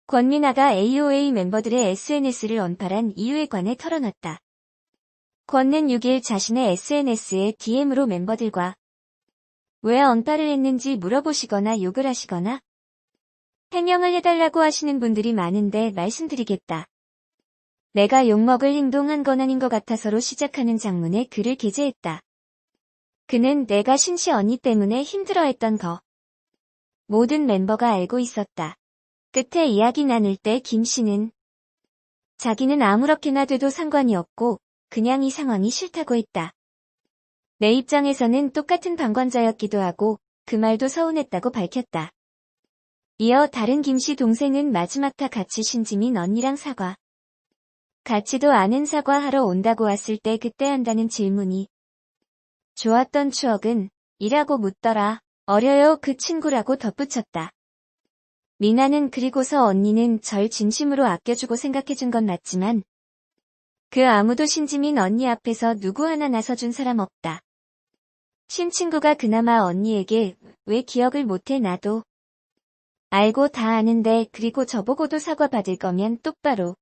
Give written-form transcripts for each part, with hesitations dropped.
권미나가 AOA 멤버들의 SNS를 언팔한 이유에 관해 털어놨다. 권는 6일 자신의 SNS에 DM으로 멤버들과 왜 언팔을 했는지 물어보시거나 욕을 하시거나 해명을 해달라고 하시는 분들이 많은데 말씀드리겠다. 내가 욕먹을 행동한 건 아닌 것 같아서로 시작하는 장문에 글을 게재했다. 그는 내가 신씨 언니 때문에 힘들어했던 거 모든 멤버가 알고 있었다. 끝에 이야기 나눌 때 김씨는 자기는 아무렇게나 돼도 상관이 없고 그냥 이 상황이 싫다고 했다. 내 입장에서는 똑같은 방관자였기도 하고 그 말도 서운했다고 밝혔다. 이어 다른 김씨 동생은 마지막 다 같이 신지민 언니랑 사과. 같이도 아는 사과하러 온다고 왔을 때 그때 한다는 질문이 좋았던 추억은 이라고 묻더라. 어려요 그 친구라고 덧붙였다. 미나는 그리고서 언니는 절 진심으로 아껴주고 생각해준 건 맞지만 그 아무도 신지민 언니 앞에서 누구 하나 나서준 사람 없다. 신친구가 그나마 언니에게 왜 기억을 못해 나도 알고 다 아는데 그리고 저보고도 사과 받을 거면 똑바로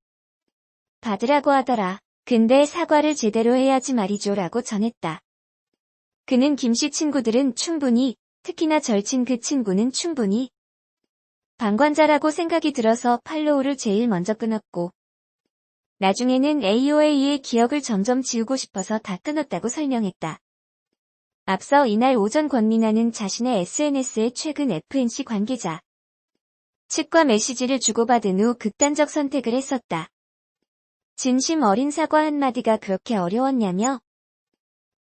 받으라고 하더라. 근데 사과를 제대로 해야지 말이죠 라고 전했다. 그는 김씨 친구들은 충분히 특히나 절친 그 친구는 충분히 방관자라고 생각이 들어서 팔로우를 제일 먼저 끊었고 나중에는 AOA의 기억을 점점 지우고 싶어서 다 끊었다고 설명했다. 앞서 이날 오전 권미나는 자신의 SNS에 최근 FNC 관계자 측과 메시지를 주고받은 후 극단적 선택을 했었다. 진심 어린 사과 한마디가 그렇게 어려웠냐며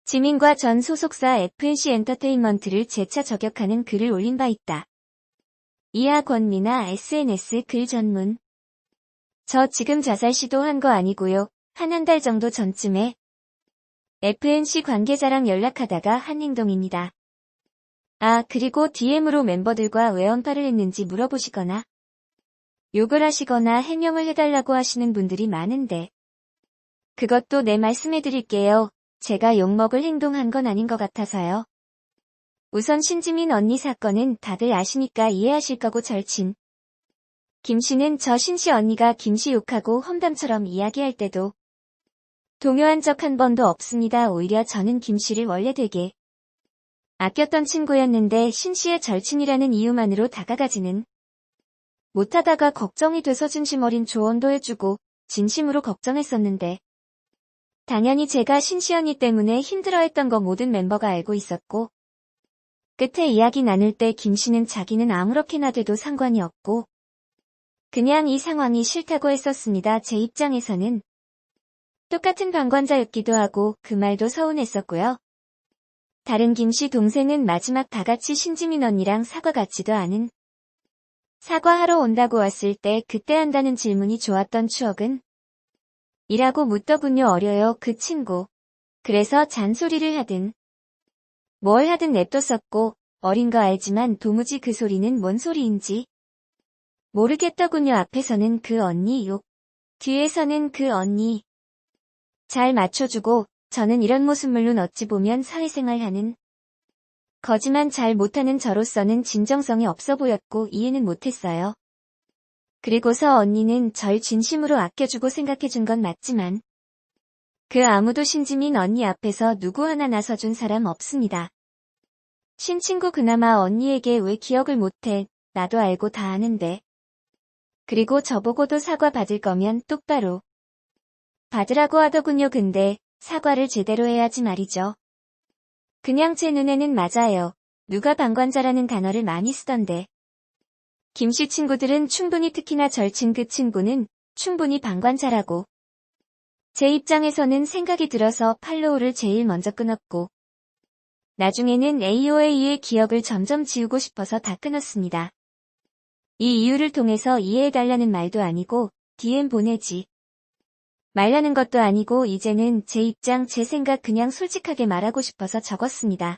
지민과 전 소속사 FNC 엔터테인먼트를 재차 저격하는 글을 올린 바 있다. 이하 권미나 SNS 글 전문. 저 지금 자살 시도한 거 아니고요. 한 달 정도 전쯤에 FNC 관계자랑 연락하다가 한 행동입니다. 아 그리고 DM으로 멤버들과 왜 언팔을 했는지 물어보시거나 욕을 하시거나 해명을 해달라고 하시는 분들이 많은데 그것도 내 말씀해드릴게요. 제가 욕먹을 행동한 건 아닌 것 같아서요. 우선 신지민 언니 사건은 다들 아시니까 이해하실 거고 절친 김씨는 저 신씨 언니가 김씨 욕하고 험담처럼 이야기할 때도 동요한 적 한 번도 없습니다. 오히려 저는 김씨를 원래 되게 아꼈던 친구였는데 신씨의 절친이라는 이유만으로 다가가지는 못하다가 걱정이 돼서 진심 어린 조언도 해주고 진심으로 걱정했었는데 당연히 제가 신씨 언니 때문에 힘들어했던 거 모든 멤버가 알고 있었고 끝에 이야기 나눌 때 김씨는 자기는 아무렇게나 돼도 상관이 없고 그냥 이 상황이 싫다고 했었습니다. 제 입장에서는 똑같은 방관자였기도 하고 그 말도 서운했었고요. 다른 김씨 동생은 마지막 다같이 신지민 언니랑 사과 같지도 않은 사과하러 온다고 왔을 때 그때 한다는 질문이 좋았던 추억은 이라고 묻더군요. 어려요 그 친구. 그래서 잔소리를 하든 뭘 하든 냅뒀었고 어린 거 알지만 도무지 그 소리는 뭔 소리인지 모르겠더군요. 앞에서는 그 언니 욕, 뒤에서는 그 언니 잘 맞춰주고 저는 이런 모습 물론 어찌 보면 사회생활하는 거지만 잘 못하는 저로서는 진정성이 없어 보였고 이해는 못했어요. 그리고서 언니는 절 진심으로 아껴주고 생각해준 건 맞지만 그 아무도 신지민 언니 앞에서 누구 하나 나서준 사람 없습니다. 신친구 그나마 언니에게 왜 기억을 못해 나도 알고 다 아는데 그리고 저보고도 사과 받을 거면 똑바로 받으라고 하더군요. 근데 사과를 제대로 해야지 말이죠. 그냥 제 눈에는 맞아요. 누가 방관자라는 단어를 많이 쓰던데 김씨 친구들은 충분히 특히나 절친 그 친구는 충분히 방관자라고 제 입장에서는 생각이 들어서 팔로우를 제일 먼저 끊었고 나중에는 AOA의 기억을 점점 지우고 싶어서 다 끊었습니다. 이 이유를 통해서 이해해달라는 말도 아니고 DM 보내지 말라는 것도 아니고 이제는 제 입장 제 생각 그냥 솔직하게 말하고 싶어서 적었습니다.